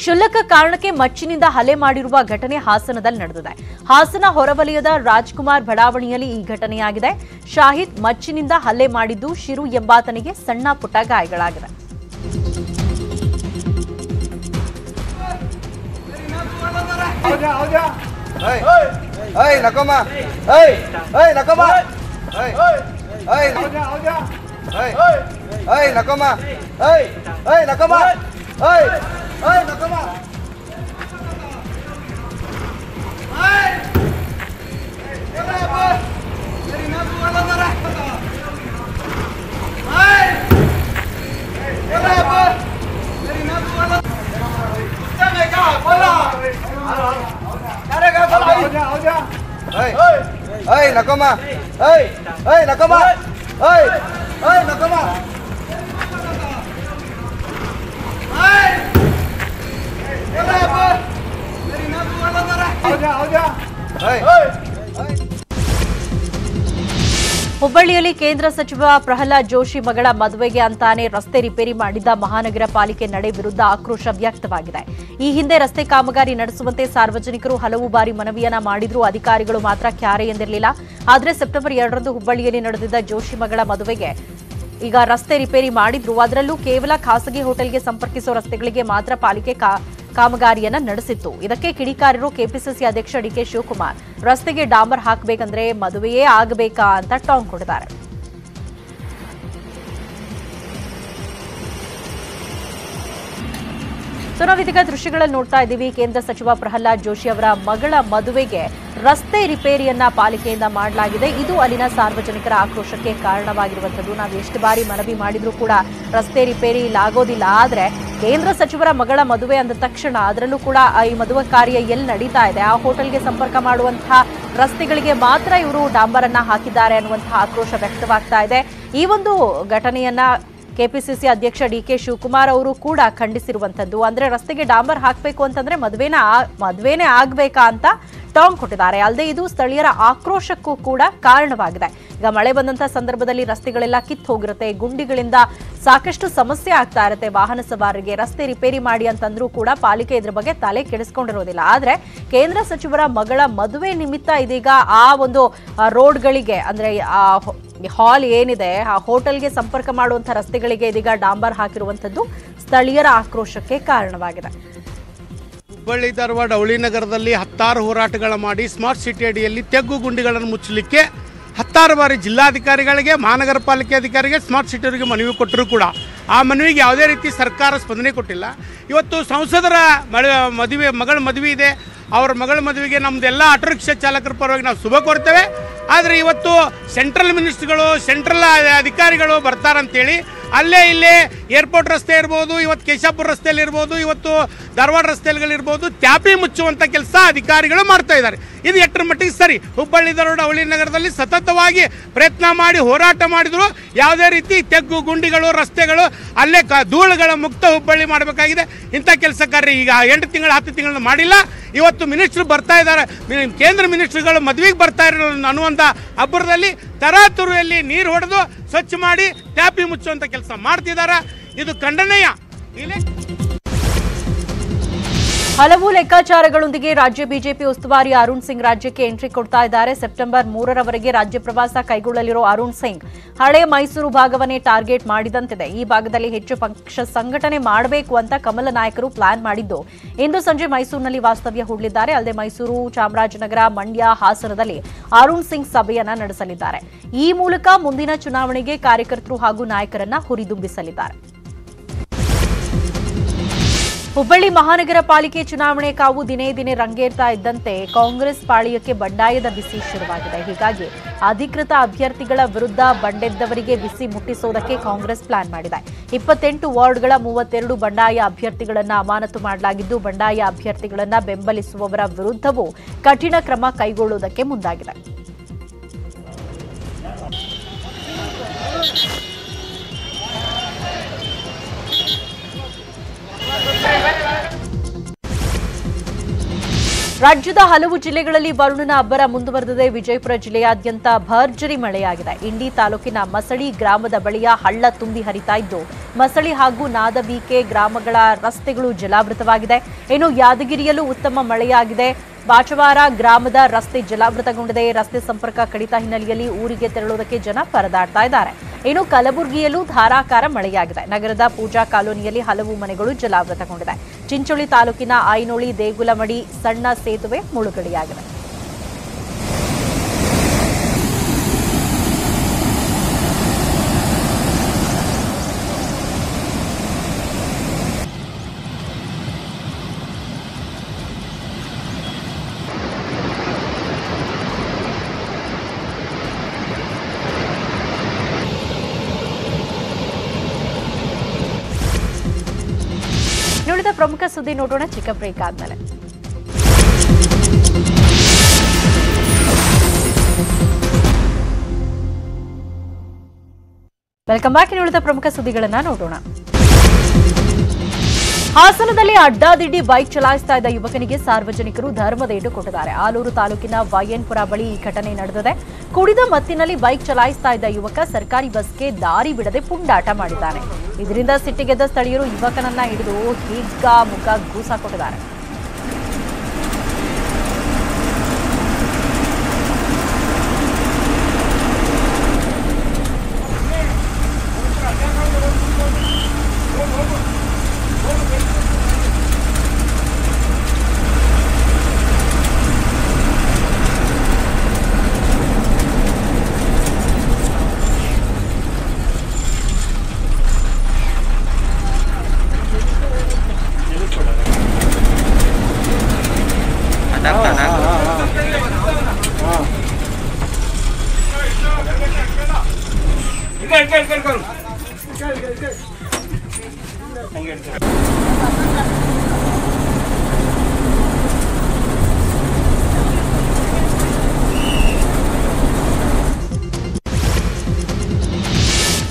ಕ್ಷುಲ್ಲಕ ಕಾರಣಕ್ಕೆ ಮಚ್ಚಿನಿಂದ ಹಲ್ಲೆ ಮಾಡಿರುವ ಘಟನೆ ಹಾಸನದಲ್ಲಿ ನಡೆದಿದೆ. ಹಾಸನ ಹೊರವಲಯದ ರಾಜ್ಕುಮಾರ್ ಬಡಾವಣೆಯಲ್ಲಿ ಈ ಘಟನೆಯಾಗಿದೆ. ಶಾಹಿದ್ ಮಚ್ಚಿನಿಂದ ಹಲ್ಲೆ ಮಾಡಿದ್ದು ಶಿರು ಎಂಬಾತನಿಗೆ ಸಣ್ಣ ಪುಟ್ಟ ಗಾಯಗಳಾಗಿದೆ. ಹುಬ್ಬಳ್ಳಿಯಲ್ಲಿ ಕೇಂದ್ರ ಸಚಿವ ಪ್ರಹ್ಲಾದ್ ಜೋಶಿ ಮಗಳ ಮದುವೆಗೆ ಅಂತಾನೆ ರಸ್ತೆ ರಿಪೇರಿ ಮಾಡಿದ್ದ ಮಹಾನಗರ ಪಾಲಿಕೆ ನಡೆ ವಿರುದ್ಧ ಆಕ್ರೋಶ ವ್ಯಕ್ತವಾಗಿದೆ. ಈ ಹಿಂದೆ ರಸ್ತೆ ಕಾಮಗಾರಿ ನಡೆಸುವಂತೆ ಸಾರ್ವಜನಿಕರು ಹಲವು ಬಾರಿ ಮನವಿಯನ್ನ ಮಾಡಿದ್ರೂ ಅಧಿಕಾರಿಗಳು ಮಾತ್ರ ಕ್ಯಾರೆ ಎಂದಿರಲಿಲ್ಲ. ಆದರೆ ಸೆಪ್ಟೆಂಬರ್ 2ರಂದು ಹುಬ್ಬಳ್ಳಿಯಲ್ಲಿ ನಡೆದಿದ್ದ ಜೋಶಿ ಮಗಳ ಮದುವೆಗೆ ಈಗ ರಸ್ತೆ ರಿಪೇರಿ ಮಾಡಿದ್ರು. ಅದರಲ್ಲೂ ಕೇವಲ ಖಾಸಗಿ ಹೋಟೆಲ್ಗೆ ಸಂಪರ್ಕಿಸೋ ರಸ್ತೆಗಳಿಗೆ ಮಾತ್ರ ಪಾಲಿಕೆ ಕಾಮಗಾರಿಯನ್ನ ನಡೆಸಿತ್ತು. ಇದಕ್ಕೆ ಕಿಡಿಕಾರರು ಕೆಪಿಸಿಸಿ ಅಧ್ಯಕ್ಷ ಡಿಕೆ ಶಿವಕುಮಾರ್ ರಸ್ತೆಗೆ ಡಾಂಬರ್ ಹಾಕಬೇಕಂದ್ರೆ ಮದುವೆಯೇ ಆಗಬೇಕಾ ಅಂತ ಟಾಂಗ್ ಕೊಟ್ಟಿದ್ದಾರೆ. ನಾವೀಗ ದೃಶ್ಯಗಳಲ್ಲಿ ನೋಡ್ತಾ ಇದ್ದೀವಿ. ಕೇಂದ್ರ ಸಚಿವ ಪ್ರಹ್ಲಾದ್ ಜೋಶಿ ಅವರ ಮಗಳ ಮದುವೆಗೆ ರಸ್ತೆ ರಿಪೇರಿಯನ್ನ ಪಾಲಿಕೆಯಿಂದ ಮಾಡಲಾಗಿದೆ. ಇದು ಅಲ್ಲಿನ ಸಾರ್ವಜನಿಕರ ಆಕ್ರೋಶಕ್ಕೆ ಕಾರಣವಾಗಿರುವಂತದ್ದು. ನಾವು ಎಷ್ಟು ಬಾರಿ ಮನವಿ ಮಾಡಿದ್ರೂ ಕೂಡ ರಸ್ತೆ ರಿಪೇರಿ ಇಲ್ಲಾಗೋದಿಲ್ಲ. ಆದ್ರೆ ಕೇಂದ್ರ ಸಚಿವರ ಮಗಳ ಮದುವೆ ಅಂದ ತಕ್ಷಣ ಅದರಲ್ಲೂ ಕೂಡ ಈ ಮದುವೆ ಕಾರ್ಯ ಎಲ್ಲಿ ನಡೀತಾ ಇದೆ ಆ ಹೋಟೆಲ್ಗೆ ಸಂಪರ್ಕ ಮಾಡುವಂತಹ ರಸ್ತೆಗಳಿಗೆ ಮಾತ್ರ ಇವರು ಡಾಂಬರನ್ನ ಹಾಕಿದ್ದಾರೆ ಅನ್ನುವಂತಹ ಆಕ್ರೋಶ ವ್ಯಕ್ತವಾಗ್ತಾ ಇದೆ. ಈ ಒಂದು ಘಟನೆಯನ್ನ ಕೆಪಿಸಿಸಿ ಅಧ್ಯಕ್ಷ ಡಿಕೆ ಶಿವಕುಮಾರ್ ಅವರು ಕೂಡ ಖಂಡಿಸಿರುವಂತದ್ದು. ಅಂದ್ರೆ ರಸ್ತೆಗೆ ಡಾಂಬರ್ ಹಾಕಬೇಕು ಅಂತಂದ್ರೆ ಮದುವೆನೇ ಆಗ್ಬೇಕಾ ಅಂತ ಟಾಂಗ್ ಕೊಟ್ಟಿದ್ದಾರೆ. ಅಲ್ಲದೆ ಇದು ಸ್ಥಳೀಯರ ಆಕ್ರೋಶಕ್ಕೂ ಕೂಡ ಕಾರಣವಾಗಿದೆ. ಈಗ ಮಳೆ ಬಂದಂತಹ ಸಂದರ್ಭದಲ್ಲಿ ರಸ್ತೆಗಳೆಲ್ಲ ಕಿತ್ತು ಹೋಗಿರುತ್ತೆ, ಗುಂಡಿಗಳಿಂದ ಸಾಕಷ್ಟು ಸಮಸ್ಯೆ ಆಗ್ತಾ ಇರುತ್ತೆ ವಾಹನ ಸವಾರರಿಗೆ. ರಸ್ತೆ ರಿಪೇರಿ ಮಾಡಿ ಅಂತಂದ್ರೂ ಕೂಡ ಪಾಲಿಕೆ ಇದ್ರ ಬಗ್ಗೆ ತಲೆ ಕೆಡಿಸ್ಕೊಂಡಿರೋದಿಲ್ಲ. ಆದ್ರೆ ಕೇಂದ್ರ ಸಚಿವರ ಮಗಳ ಮದುವೆ ನಿಮಿತ್ತ ಇದೀಗ ಆ ಒಂದು ರೋಡ್ಗಳಿಗೆ ಅಂದ್ರೆ ಆ ಹಾಲ್ ಏನಿದೆ ಆ ಹೋಟೆಲ್ಗೆ ಸಂಪರ್ಕ ಮಾಡುವಂತಹ ರಸ್ತೆಗಳಿಗೆ ಇದೀಗ ಡಾಂಬರ್ ಹಾಕಿರುವಂತದ್ದು ಸ್ಥಳೀಯರ ಆಕ್ರೋಶಕ್ಕೆ ಕಾರಣವಾಗಿದೆ. ಹುಬ್ಬಳ್ಳಿ ಧಾರವಾಡ ಅವಳಿ ನಗರದಲ್ಲಿ 10 ಹೋರಾಟಗಳ ಮಾಡಿ ಸ್ಮಾರ್ಟ್ ಸಿಟಿ ಅಡಿಯಲ್ಲಿ ತೆಗ್ಗು ಗುಂಡಿಗಳನ್ನು ಮುಚ್ಚಲಿಕ್ಕೆ 10 ಬಾರಿ ಜಿಲ್ಲಾಧಿಕಾರಿಗಳಿಗೆ ಮಹಾನಗರ ಪಾಲಿಕೆ ಅಧಿಕಾರಿಗೆ ಸ್ಮಾರ್ಟ್ ಸಿಟಿಯವರಿಗೆ ಮನವಿ ಕೊಟ್ಟರು ಕೂಡ ಆ ಮನವಿಗೆ ಯಾವುದೇ ರೀತಿ ಸರ್ಕಾರ ಸ್ಪಂದನೆ ಕೊಟ್ಟಿಲ್ಲ. ಇವತ್ತು ಸಂಸದರ ಮಗಳ ಮದುವೆ ಇದೆ. ಅವರ ಮಗಳ ಮದುವೆಗೆ ನಮ್ಮದೆಲ್ಲ ಆಟೋ ರಿಕ್ಷಾ ಚಾಲಕರ ಪರವಾಗಿ ನಾವು ಶುಭ ಕೋರ್ತೇವೆ. ಆದರೆ ಇವತ್ತು ಸೆಂಟ್ರಲ್ ಮಿನಿಸ್ಟ್ರುಗಳು ಸೆಂಟ್ರಲ್ ಅಧಿಕಾರಿಗಳು ಬರ್ತಾರಂತೇಳಿ ಅಲ್ಲೇ ಇಲ್ಲೇ ಏರ್ಪೋರ್ಟ್ ರಸ್ತೆ ಇರ್ಬೋದು, ಇವತ್ತು ಕೇಶಾಪುರ ರಸ್ತೆಯಲ್ಲಿ ಇರ್ಬೋದು, ಇವತ್ತು ಧಾರವಾಡ ರಸ್ತೆಗಳಿರ್ಬೋದು, ತ್ಯಾಪಿ ಮುಚ್ಚುವಂಥ ಕೆಲಸ ಅಧಿಕಾರಿಗಳು ಮಾಡ್ತಾ ಇದ್ದಾರೆ. ಇದು ಎಷ್ಟರ ಮಟ್ಟಿಗೆ ಸರಿ? ಹುಬ್ಬಳ್ಳಿ ಧಾರವಾಡ ಅವಳಿ ನಗರದಲ್ಲಿ ಸತತವಾಗಿ ಪ್ರಯತ್ನ ಮಾಡಿ ಹೋರಾಟ ಮಾಡಿದ್ರು ಯಾವುದೇ ರೀತಿ ತೆಗ್ಗು ಗುಂಡಿಗಳು ರಸ್ತೆಗಳು ಅಲ್ಲೇ ಧೂಳುಗಳ ಮುಕ್ತ ಹುಬ್ಬಳ್ಳಿ ಮಾಡಬೇಕಾಗಿದೆ. ಇಂಥ ಕೆಲಸ ಕಾರ್ಯ ಈಗ 8 ತಿಂಗಳು 10 ತಿಂಗಳು ಮಾಡಿಲ್ಲ. ಇವತ್ತು ಮಿನಿಸ್ಟ್ರು ಬರ್ತಾ ಇದ್ದಾರೆ, ಕೇಂದ್ರ ಮಿನಿಸ್ಟ್ರುಗಳು ಮದುವೆಗೆ ಬರ್ತಾ ಇರೋ ಅನ್ನುವಂಥ ಅಬ್ಬರದಲ್ಲಿ ತರಾತುರಿಯಲ್ಲಿ ನೀರು ಹೊಡೆದು ಸ್ವಚ್ಛ ಮಾಡಿ ಟ್ಯಾಪಿ ಮುಚ್ಚುವಂಥ ಕೆಲಸ ಮಾಡ್ತಿದ್ದಾರೆ. ಇದು ಖಂಡನೀಯ. ಹಲವು ಲೆಕ್ಕಾಚಾರಗಳೊಂದಿಗೆ ರಾಜ್ಯ ಬಿಜೆಪಿ ಉಸ್ತುವಾರಿ ಅರುಣ್ ಸಿಂಗ್ ರಾಜ್ಯಕ್ಕೆ ಎಂಟ್ರಿ ಕೊಡ್ತಾ ಇದ್ದಾರೆ. ಸೆಪ್ಟೆಂಬರ್ 3ರವರೆಗೆ ರಾಜ್ಯ ಪ್ರವಾಸ ಕೈಗೊಳ್ಳಲಿರೋ ಅರುಣ್ ಸಿಂಗ್ ಹಳೆ ಮೈಸೂರು ಭಾಗವನ್ನೇ ಟಾರ್ಗೆಟ್ ಮಾಡಿದಂತಿದೆ. ಈ ಭಾಗದಲ್ಲಿ ಹೆಚ್ಚು ಪಕ್ಷ ಸಂಘಟನೆ ಮಾಡಬೇಕು ಅಂತ ಕಮಲ ನಾಯಕರು ಪ್ಲಾನ್ ಮಾಡಿದ್ದು ಇಂದು ಸಂಜೆ ಮೈಸೂರಿನಲ್ಲಿ ವಾಸ್ತವ್ಯ ಹೂಡಲಿದ್ದಾರೆ. ಅಲ್ಲದೆ ಮೈಸೂರು, ಚಾಮರಾಜನಗರ, ಮಂಡ್ಯ, ಹಾಸನದಲ್ಲಿ ಅರುಣ್ ಸಿಂಗ್ ಸಭೆಯನ್ನ ನಡೆಸಲಿದ್ದಾರೆ. ಈ ಮೂಲಕ ಮುಂದಿನ ಚುನಾವಣೆಗೆ ಕಾರ್ಯಕರ್ತರು ಹಾಗೂ ನಾಯಕರನ್ನ ಹುರಿದುಂಬಿಸಲಿದ್ದಾರೆ. ಹುಬ್ಬಳ್ಳಿ ಮಹಾನಗರ ಪಾಲಿಕೆ ಚುನಾವಣೆ ಕಾವು ದಿನೇ ದಿನೇ ರಂಗೇರ್ತಾ ಇದ್ದಂತೆ ಕಾಂಗ್ರೆಸ್ ಪಾಳ್ಯಕ್ಕೆ ಬಂಡಾಯದ ಬಿಸಿ ಶುರುವಾಗಿದೆ. ಹೀಗಾಗಿ ಅಧಿಕೃತ ಅಭ್ಯರ್ಥಿಗಳ ವಿರುದ್ಧ ಬಂಡೆದ್ದವರಿಗೆ ಬಿಸಿ ಮುಟ್ಟಿಸೋದಕ್ಕೆ ಕಾಂಗ್ರೆಸ್ ಪ್ಲಾನ್ ಮಾಡಿದೆ. 28 ವಾರ್ಡ್ಗಳ 32 ಬಂಡಾಯ ಅಭ್ಯರ್ಥಿಗಳನ್ನು ಅಮಾನತು ಮಾಡಲಾಗಿದ್ದು, ಬಂಡಾಯ ಅಭ್ಯರ್ಥಿಗಳನ್ನು ಬೆಂಬಲಿಸುವವರ ವಿರುದ್ಧವೂ ಕಠಿಣ ಕ್ರಮ ಕೈಗೊಳ್ಳುವುದಕ್ಕೆ ಮುಂದಾಗಿದೆ. ರಾಜ್ಯದ ಹಲವು ಜಿಲ್ಲೆಗಳಲ್ಲಿ ವರುಣನ ಅಬ್ಬರ ಮುಂದುವರೆದಿದೆ. ವಿಜಯಪುರ ಜಿಲ್ಲೆಯಾದ್ಯಂತ ಭರ್ಜರಿ ಮಳೆಯಾಗಿದೆ. ಇಂಡಿ ತಾಲೂಕಿನ ಮಸಳಿ ಗ್ರಾಮದ ಬಳಿಯ ಹಳ್ಳ ತುಂಬಿ ಹರಿತಾ ಇದ್ದು, ಮಸಳಿ ಹಾಗೂ ನಾದಬೀಕೆ ಗ್ರಾಮಗಳ ರಸ್ತೆಗಳು ಜಲಾವೃತವಾಗಿದೆ. ಇನ್ನು ಯಾದಗಿರಿಯಲ್ಲೂ ಉತ್ತಮ ಮಳೆಯಾಗಿದೆ. ಬಾಚವಾರ ಗ್ರಾಮದ ರಸ್ತೆ ಜಲಾವೃತಗೊಂಡಿದೆ. ರಸ್ತೆ ಸಂಪರ್ಕ ಕಡಿತ ಹಿನ್ನೆಲೆಯಲ್ಲಿ ಊರಿಗೆ ತೆರಳುವುದಕ್ಕೆ ಜನ ಪರದಾಡ್ತಾ ಇದ್ದಾರೆ. ಇನ್ನು ಕಲಬುರಗಿಯಲ್ಲೂ ಧಾರಾಕಾರ ಮಳೆಯಾಗಿದೆ. ನಗರದ ಪೂಜಾ ಕಾಲೋನಿಯಲ್ಲಿ ಹಲವು ಮನೆಗಳು ಜಲಾವೃತಗೊಂಡಿದೆ. ಚಿಂಚೋಳಿ ತಾಲೂಕಿನ ಐನೋಳಿ ದೇಗುಲಮಡಿ ಸಣ್ಣ ಸೇತುವೆ ಮುಳುಗಡೆಯಾಗಿದೆ. ಉಳಿದ ಪ್ರಮುಖ ಸುದ್ದಿ ನೋಡೋಣ ಚಿಕ್ಕ ಬ್ರೇಕ್ ಆದ್ಮೇಲೆ. Welcome back. ಉಳಿದ ಪ್ರಮುಖ ಸುದ್ದಿಗಳನ್ನ ನೋಡೋಣ. ಹಾಸನದಲ್ಲಿ ಅಡ್ಡಾದಿಡ್ಡಿ ಬೈಕ್ ಚಲಾಯಿಸ್ತಾ ಇದ್ದ ಯುವಕನಿಗೆ ಸಾರ್ವಜನಿಕರು ಧರ್ಮದೇಟು ಕೊಟ್ಟಿದ್ದಾರೆ. ಆಲೂರು ತಾಲೂಕಿನ ವೈಎನ್ಪುರ ಬಳಿ ಈ ಘಟನೆ ನಡೆದಿದೆ. ಕುಡಿದ ಮತ್ತಿನಲ್ಲಿ ಬೈಕ್ ಚಲಾಯಿಸ್ತಾ ಇದ್ದ ಯುವಕ ಸರ್ಕಾರಿ ಬಸ್ಗೆ ದಾರಿ ಬಿಡದೆ ಪುಂಡಾಟ ಮಾಡಿದ್ದಾನೆ. ಇದರಿಂದ ಸಿಟ್ಟಿಗೆದ್ದ ಸ್ಥಳೀಯರು ಯುವಕನನ್ನ ಹಿಡಿದು ಹಿಗ್ಗ ಮುಗ್ಗ ಗೂಸ ಕೊಟ್ಟಿದ್ದಾರೆ.